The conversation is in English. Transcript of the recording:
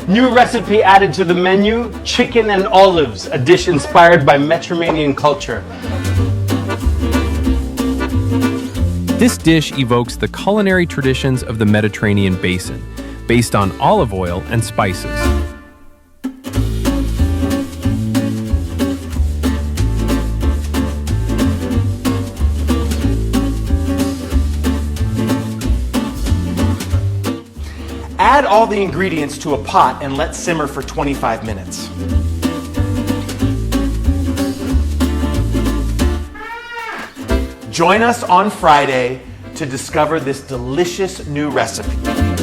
New recipe added to the menu, chicken and olives, a dish inspired by Mediterranean culture. This dish evokes the culinary traditions of the Mediterranean basin, based on olive oil and spices. Add all the ingredients to a pot and let simmer for 25 minutes. Join us on Friday to discover this delicious new recipe.